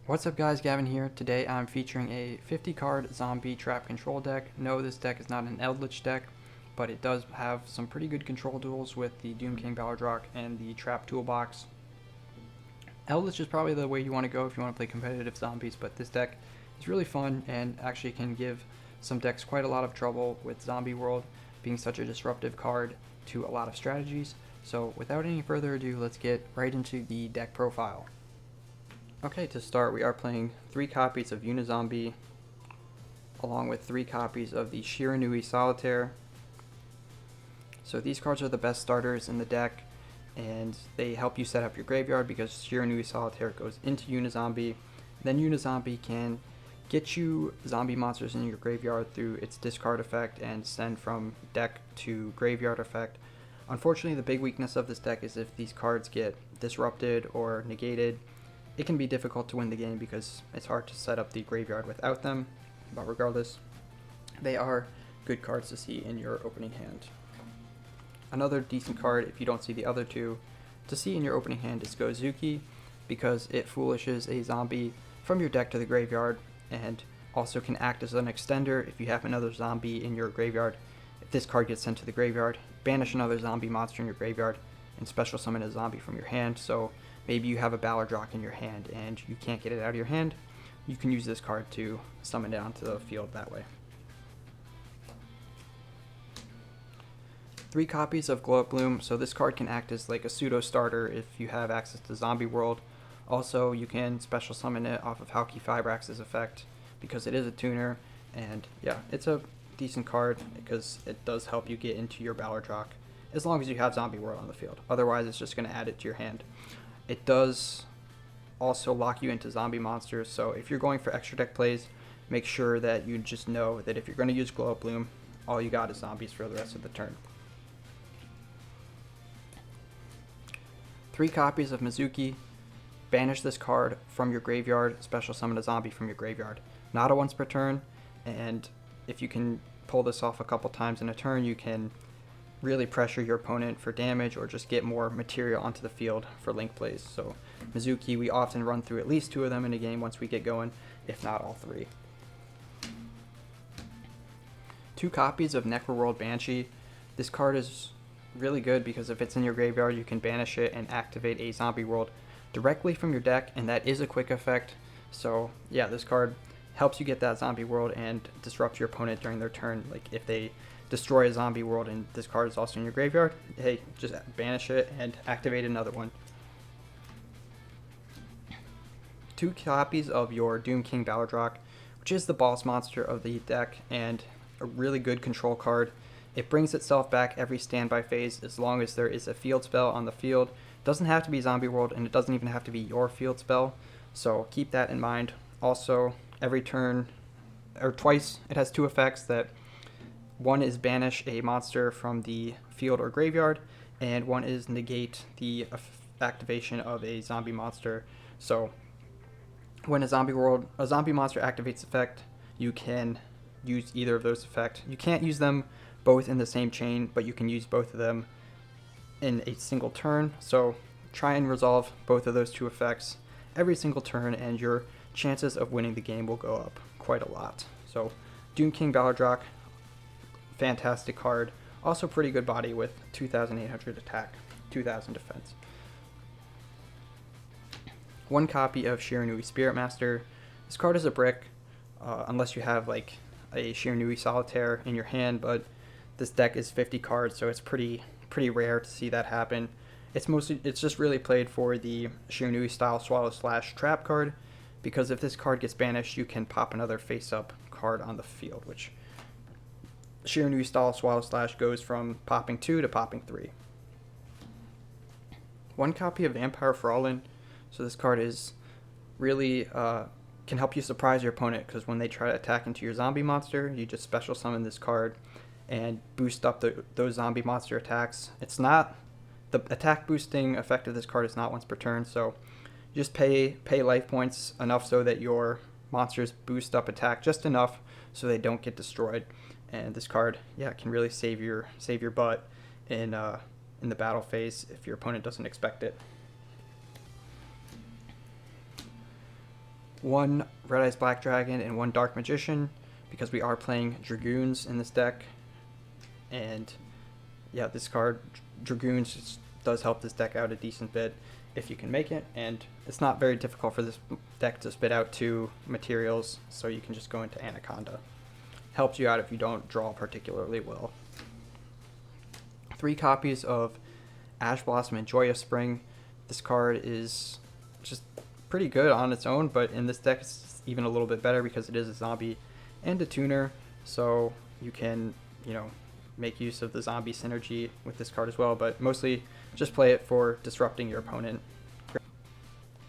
What's up guys, Gavin here. Today I'm featuring a 50 card zombie trap control deck. No, this deck is not an Eldritch deck, but it does have some pretty good control duels with the Doom King Ballardrock and the trap toolbox. Eldritch is probably the way you want to go if you want to play competitive zombies, but this deck is really fun and actually can give some decks quite a lot of trouble, with Zombie World being such a disruptive card to a lot of strategies. So without any further ado, let's get right into the deck profile. Okay, to start, we are playing 3 copies of Unizombie, along with 3 copies of the Shiranui Solitaire. So these cards are the best starters in the deck, and they help you set up your graveyard because Shiranui Solitaire goes into Unizombie. Then Unizombie can get you zombie monsters in your graveyard through its discard effect and send from deck to graveyard effect. Unfortunately, the big weakness of this deck is if these cards get disrupted or negated, it can be difficult to win the game because it's hard to set up the graveyard without them, but regardless, they are good cards to see in your opening hand. Another decent card, if you don't see the other two, to see in your opening hand is Gozuki, because it foolishes a zombie from your deck to the graveyard, and also can act as an extender if you have another zombie in your graveyard. If this card gets sent to the graveyard, banish another zombie monster in your graveyard, and special summon a zombie from your hand. So maybe you have a Ballardrock in your hand and you can't get it out of your hand, you can use this card to summon it onto the field that way. 3 copies of Glow Up Bloom, so this card can act as like a pseudo starter if you have access to Zombie World. Also, you can special summon it off of Halki Fibrax's effect because it is a tuner, and yeah, it's a decent card because it does help you get into your Ballardrock as long as you have Zombie World on the field. Otherwise, it's just going to add it to your hand. It does also lock you into zombie monsters, so if you're going for extra deck plays, make sure that you just know that if you're going to use Glow Up Bloom, all you got is zombies for the rest of the turn. 3 copies of Mizuki. Banish this card from your graveyard, special summon a zombie from your graveyard. Not a once per turn, and if you can pull this off a couple times in a turn, you can really pressure your opponent for damage or just get more material onto the field for link plays. So Mizuki, we often run through at least 2 of them in a game once we get going, if not all 3. 2 copies of Necroworld Banshee. This card is really good because if it's in your graveyard, you can banish it and activate a Zombie World directly from your deck, and that is a quick effect. So yeah, this card helps you get that Zombie World and disrupt your opponent during their turn. Like if they destroy a Zombie World and this card is also in your graveyard, hey, just banish it and activate another one. 2 copies of your Doom King Ballardrock, which is the boss monster of the deck and a really good control card. It brings itself back every standby phase as long as there is a field spell on the field. It doesn't have to be Zombie World, and it doesn't even have to be your field spell, so keep that in mind. Also, every turn, or twice, it has 2 effects. That one is banish a monster from the field or graveyard, and one is negate the activation of a zombie monster. So when a zombie monster activates effect, you can use either of those effects. You can't use them both in the same chain, but you can use both of them in a single turn. So try and resolve both of those 2 effects every single turn, and your chances of winning the game will go up quite a lot. So Doom King Ballardrock, fantastic card. Also pretty good body with 2,800 attack, 2,000 defense. 1 copy of Shiranui Spirit Master. This card is a brick, unless you have like a Shiranui Solitaire in your hand, but this deck is 50 cards, so it's pretty rare to see that happen. It's just really played for the Shiranui style Swallow Slash trap card, because if this card gets banished, you can pop another face-up card on the field, which Shiranui style Swallow Slash goes from popping 2 to popping 3. 1 copy of Vampire Fallen. So this card is really can help you surprise your opponent, because when they try to attack into your zombie monster, you just special summon this card and boost up those zombie monster attacks. It's not, the attack boosting effect of this card is not once per turn, so you just pay life points enough so that your monsters boost up attack just enough so they don't get destroyed. And this card, yeah, can really save your butt in the battle phase if your opponent doesn't expect it. 1 Red Eyes Black Dragon and 1 Dark Magician, because we are playing Dragoons in this deck. And yeah, this card, Dragoons, just does help this deck out a decent bit if you can make it, and it's not very difficult for this deck to spit out 2 materials, so you can just go into Anaconda. Helps you out if you don't draw particularly well. 3 copies of Ash Blossom and Joyous Spring. This card is just pretty good on its own, but in this deck it's even a little bit better because it is a zombie and a tuner, so you can, make use of the zombie synergy with this card as well, but mostly just play it for disrupting your opponent.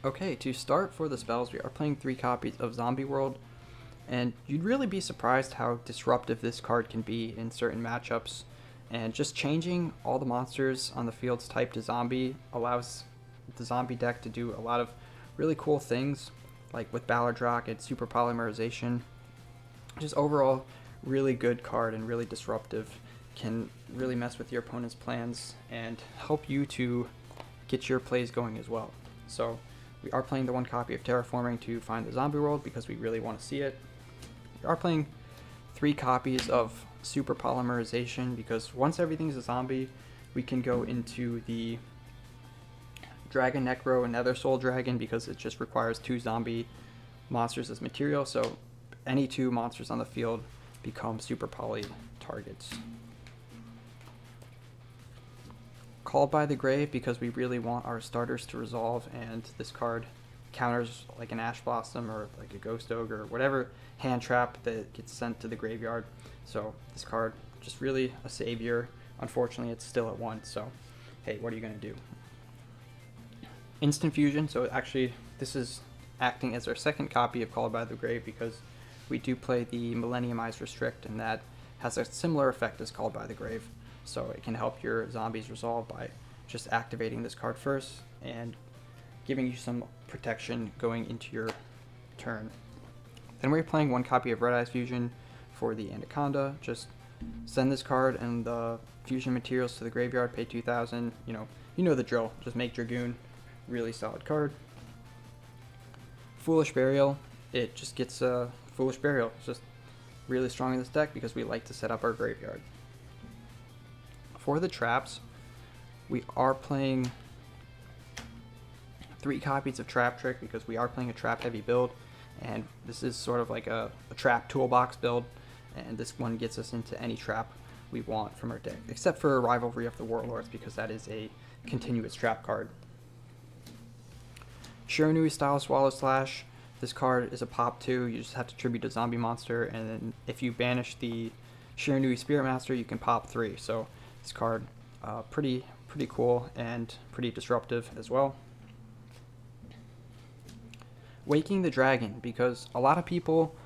Okay, to start for the spells, we are playing 3 copies of Zombie World, and you'd really be surprised how disruptive this card can be in certain matchups, and just changing all the monsters on the field's type to zombie allows the zombie deck to do a lot of really cool things, like with Ballardrock and Super Polymerization. Just overall, really good card and really disruptive. Can really mess with your opponent's plans and help you to get your plays going as well. So we are playing the 1 copy of Terraforming to find the zombie world because we really want to see it. We are playing 3 copies of Super Polymerization because once everything's a zombie, we can go into the Dragon Necro and Nether Soul Dragon because it just requires 2 zombie monsters as material, so any 2 monsters on the field become Super Poly targets. Called by the Grave because we really want our starters to resolve, and this card counters like an Ash Blossom or like a Ghost Ogre or whatever hand trap that gets sent to the graveyard. So this card just really a savior. Unfortunately, it's still at 1, so hey, what are you going to do? Instant Fusion, so actually this is acting as our 2nd copy of Called by the Grave because we do play the Millenniumized Restrict, and that has a similar effect as Called by the Grave. So it can help your zombies resolve by just activating this card first and giving you some protection going into your turn. Then we're playing 1 copy of Red Eyes Fusion for the Anaconda. Just send this card and the fusion materials to the graveyard, pay 2,000. You know the drill. Just make Dragoon. Really solid card. Foolish Burial. It just gets a Foolish Burial. It's just really strong in this deck because we like to set up our graveyard. For the traps, we are playing 3 copies of Trap Trick because we are playing a trap heavy build, and this is sort of like a trap toolbox build, and this one gets us into any trap we want from our deck, except for Rivalry of the Warlords because that is a continuous trap card. Shiranui style Swallow Slash. This card is a pop 2. You just have to tribute a zombie monster, and then if you banish the Shiranui Spirit Master, you can pop 3. So this card, pretty cool and pretty disruptive as well. Waking the Dragon, because a lot of people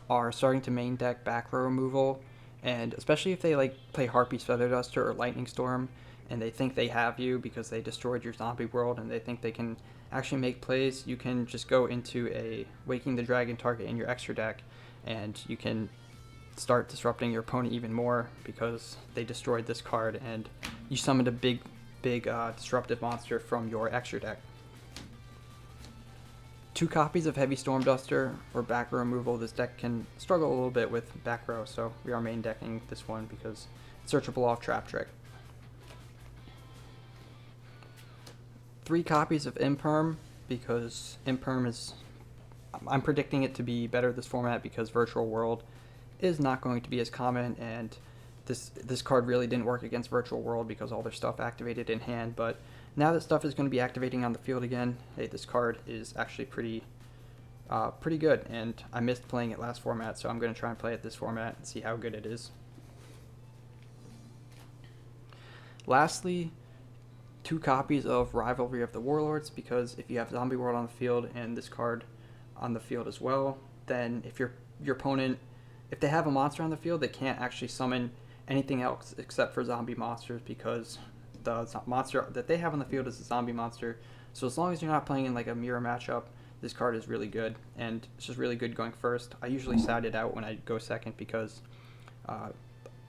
are starting to main deck back row removal, and especially if they play Harpy's Feather Duster or Lightning Storm, and they think they have you because they destroyed your zombie world and they think they can actually make plays, you can just go into a Waking the Dragon target in your extra deck, and you can start disrupting your opponent even more because they destroyed this card and you summoned a big disruptive monster from your extra deck. 2 copies of Heavy Storm Duster or back row removal. This deck can struggle a little bit with back row, so we are main decking this one because it's searchable off Trap Trick. 3 copies of Imperm because Imperm is, I'm predicting it to be better this format because Virtual World is not going to be as common, and this card really didn't work against Virtual World because all their stuff activated in hand, but now that stuff is going to be activating on the field again, hey, this card is actually pretty good, and I missed playing it last format, so I'm going to try and play it this format and see how good it is. Lastly, 2 copies of Rivalry of the Warlords because if you have Zombie World on the field and this card on the field as well, then if your opponent, if they have a monster on the field, they can't actually summon anything else except for zombie monsters because the monster that they have on the field is a zombie monster. So as long as you're not playing in like a mirror matchup, this card is really good, and it's just really good going first. I usually side it out when I go second because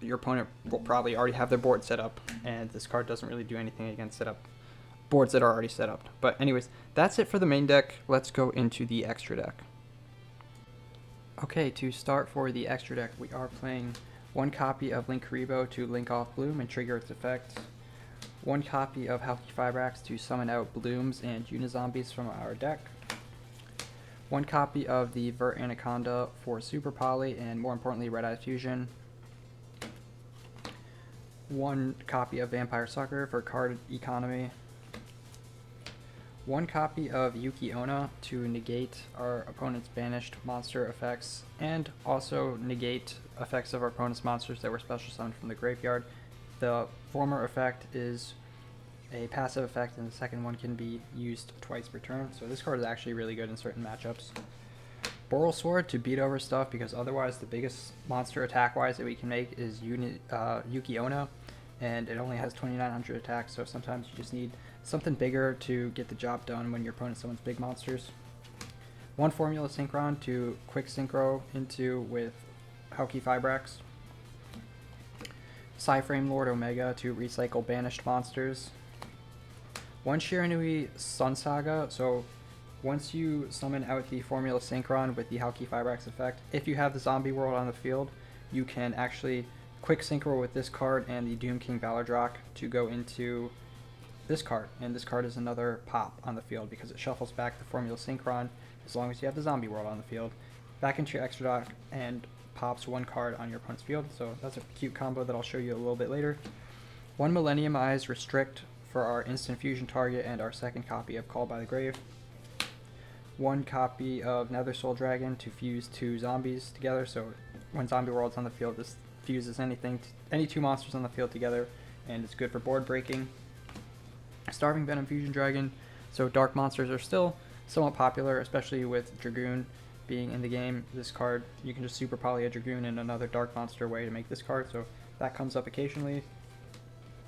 your opponent will probably already have their board set up, and this card doesn't really do anything against boards that are already set up. But anyways, that's it for the main deck. Let's go into the extra deck. Okay, to start for the extra deck, we are playing one copy of Link Karibo to link off Bloom and trigger its effect, one copy of Halky Fibrax to summon out Blooms and Unizombies from our deck, one copy of the Vert Anaconda for Super Poly and more importantly Red Eye Fusion, one copy of Vampire Sucker for card economy, one copy of Yuki Onna to negate our opponent's banished monster effects and also negate effects of our opponent's monsters that were special summoned from the graveyard. The former effect is a passive effect and the second one can be used twice per turn, so this card is actually really good in certain matchups. Boral Sword to beat over stuff because otherwise the biggest monster attack wise that we can make is Yuki Onna, and it only has 2900 attack, so sometimes you just need something bigger to get the job done when your opponent summons big monsters. One Formula Synchron to quick synchro into with Halky Fibrax. Psyframe Lord Omega to recycle banished monsters. One Shiranui Sun Saga, so once you summon out the Formula Synchron with the Halky Fibrax effect, if you have the Zombie World on the field, you can actually quick synchro with this card and the Doom King Baladrock to go into this card, and this card is another pop on the field because it shuffles back the Formula Synchron as long as you have the Zombie World on the field back into your extra deck and pops one card on your opponent's field, so that's a cute combo that I'll show you a little bit later. One Millennium Eyes Restrict for our instant fusion target and our second copy of Call by the Grave. One copy of Nether Soul Dragon to fuse two zombies together, so when Zombie World's on the field this fuses any two monsters on the field together and it's good for board breaking. Starving Venom Fusion Dragon, so dark monsters are still somewhat popular, especially with Dragoon being in the game. This card, you can just super poly a Dragoon in another dark monster way to make this card, so that comes up occasionally.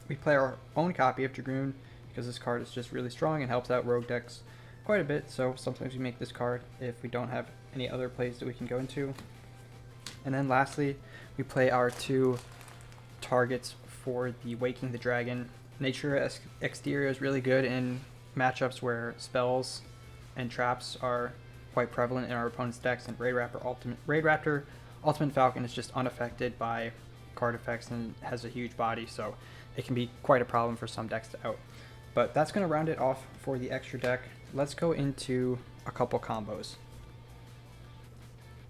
We play our own copy of Dragoon because this card is just really strong and helps out rogue decks quite a bit, so sometimes we make this card if we don't have any other plays that we can go into. And then lastly, we play our two targets for the Waking the Dragon. Nature Exterior is really good in matchups where spells and traps are quite prevalent in our opponent's decks, and Raid Raptor Ultimate Falcon is just unaffected by card effects and has a huge body, so it can be quite a problem for some decks to out. But that's going to round it off for the extra deck. Let's go into a couple combos.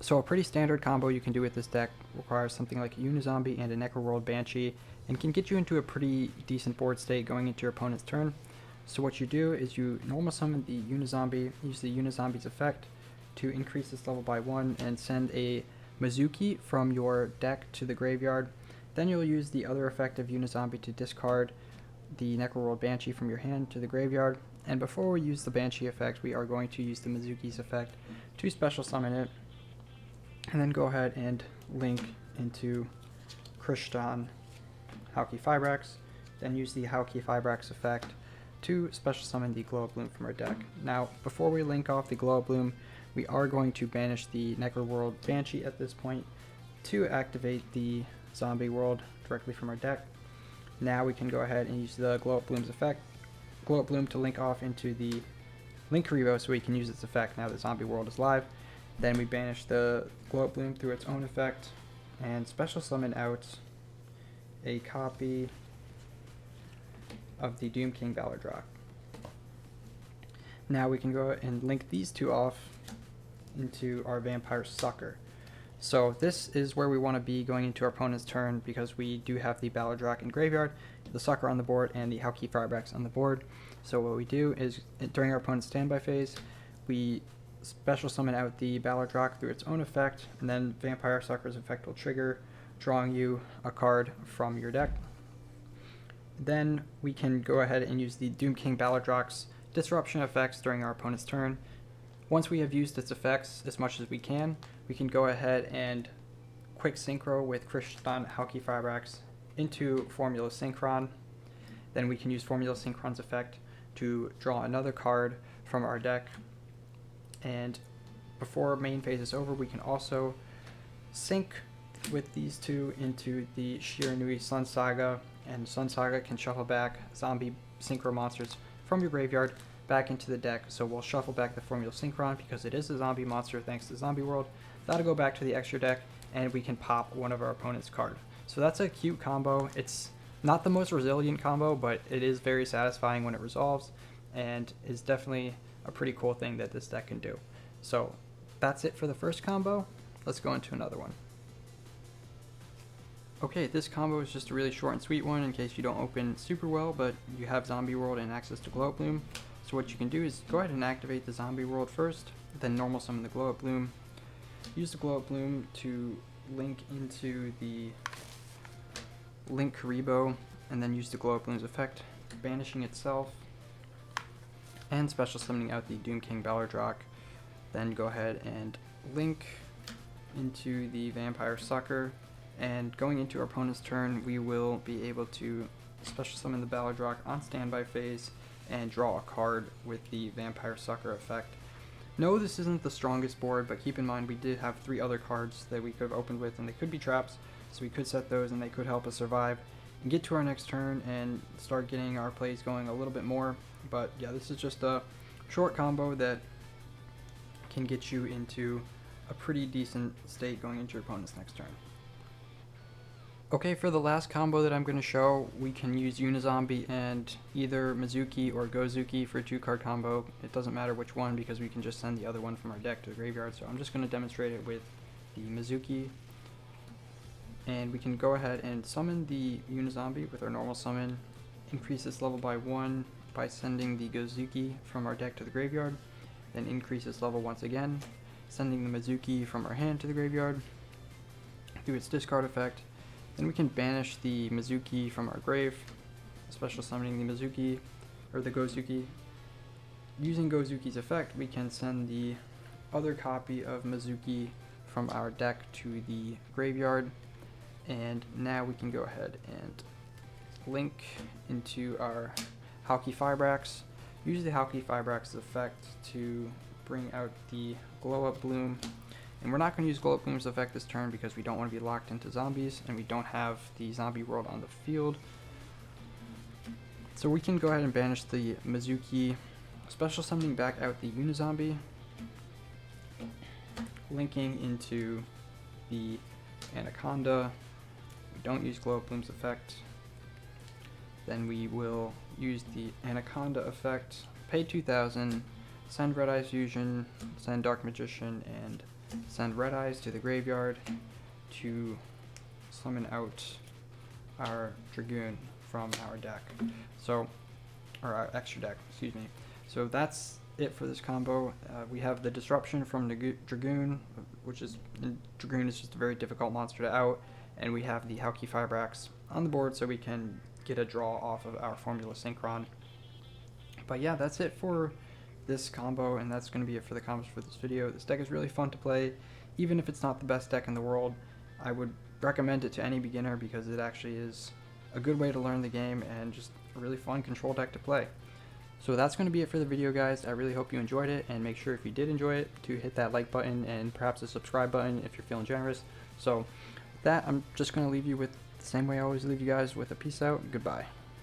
So a pretty standard combo you can do with this deck requires something like a Unizombie and a Necroworld Banshee, and can get you into a pretty decent board state going into your opponent's turn. So what you do is you normal summon the Unizombie, use the Unizombie's effect to increase this level by 1 and send a Mizuki from your deck to the graveyard. Then you'll use the other effect of Unizombie to discard the Necroworld Banshee from your hand to the graveyard. And before we use the Banshee effect, we are going to use the Mizuki's effect to special summon it, and then go ahead and link into Kristan Halky Fibrax, then use the Halky Fibrax effect to special summon the Glow Up Bloom from our deck. Now, before we link off the Glow Up Bloom, we are going to banish the Necroworld Banshee at this point to activate the Zombie World directly from our deck. Now we can go ahead and use the Glow Up Bloom's effect, Glow Up Bloom to link off into the Link Karibo so we can use its effect now that Zombie World is live. Then we banish the Glow Up Bloom through its own effect and special summon out a copy of the Doom King Baladrock. Now we can go and link these two off into our Vampire Sucker. So this is where we want to be going into our opponent's turn because we do have the Baladrock in graveyard, the Sucker on the board, and the Halky Fibrax on the board. So what we do is during our opponent's standby phase, we special summon out the Baladrock through its own effect, and then Vampire Sucker's effect will trigger, drawing you a card from your deck. Then we can go ahead and use the Doom King Baladrock's disruption effects during our opponent's turn. Once we have used its effects as much as we can go ahead and quick synchro with Kristan Halky Fibrax into Formula Synchron. Then we can use Formula Synchron's effect to draw another card from our deck. And before main phase is over, we can also sync with these two into the Shiranui Sun Saga, and Sun Saga can shuffle back zombie synchro monsters from your graveyard back into the deck. So we'll shuffle back the Formula Synchron because it is a zombie monster thanks to Zombie World. That'll go back to the extra deck, and we can pop one of our opponent's card. So that's a cute combo. It's not the most resilient combo, but it is very satisfying when it resolves, and is definitely a pretty cool thing that this deck can do. So that's it for the first combo. Let's go into another one. Okay, this combo is just a really short and sweet one in case you don't open super well, but you have Zombie World and access to Glow Up Bloom. So what you can do is go ahead and activate the Zombie World first, then normal summon the Glow Up Bloom. Use the Glow Up Bloom to link into the Link Karibo, and then use the Glow Up Bloom's effect, banishing itself, and special summoning out the Doom King Ballardrock. Then go ahead and link into the Vampire Sucker, and going into our opponent's turn, we will be able to special summon the Ballardrock on standby phase and draw a card with the Vampire Sucker effect. No, this isn't the strongest board, but keep in mind we did have 3 other cards that we could have opened with, and they could be traps, so we could set those and they could help us survive and get to our next turn and start getting our plays going a little bit more. But yeah, this is just a short combo that can get you into a pretty decent state going into your opponent's next turn. Okay, for the last combo that I'm going to show, we can use Unizombie and either Mizuki or Gozuki for a 2-card combo. It doesn't matter which one because we can just send the other one from our deck to the graveyard. So I'm just going to demonstrate it with the Mizuki. And we can go ahead and summon the Unizombie with our normal summon, increase its level by 1 by sending the Gozuki from our deck to the graveyard, then increase its level once again, sending the Mizuki from our hand to the graveyard, do its discard effect. Then we can banish the Mizuki from our grave, special summoning the Mizuki, or the Gozuki. Using Gozuki's effect, we can send the other copy of Mizuki from our deck to the graveyard. And now we can go ahead and link into our Hauki Fibrax. Use the Hauki Fibrax effect to bring out the Glow Up Bloom. And we're not going to use Glow Up Bloom's effect this turn because we don't want to be locked into zombies, and we don't have the Zombie World on the field. So we can go ahead and banish the Mizuki, special summoning back out the Unizombie, linking into the Anaconda. We don't use Glow Up Bloom's effect. Then we will use the Anaconda effect, pay 2,000, send Red Eyes Fusion, send Dark Magician, and send Red Eyes to the graveyard to summon out our Dragoon from our deck. So, or our extra deck, excuse me. So that's it for this combo. We have the Disruption from the Dragoon, Dragoon is just a very difficult monster to out, and we have the Hauki Fibrax on the board so we can get a draw off of our Formula Synchron. But yeah, that's it for this combo, and that's going to be it for the combos for this video. This deck is really fun to play. Even if it's not the best deck in the world, I would recommend it to any beginner because it actually is a good way to learn the game and just a really fun control deck to play. So that's going to be it for the video, guys. I really hope you enjoyed it, and make sure if you did enjoy it to hit that like button and perhaps a subscribe button if you're feeling generous. So with that, I'm just going to leave you with the same way I always leave you guys, with a peace out. Goodbye.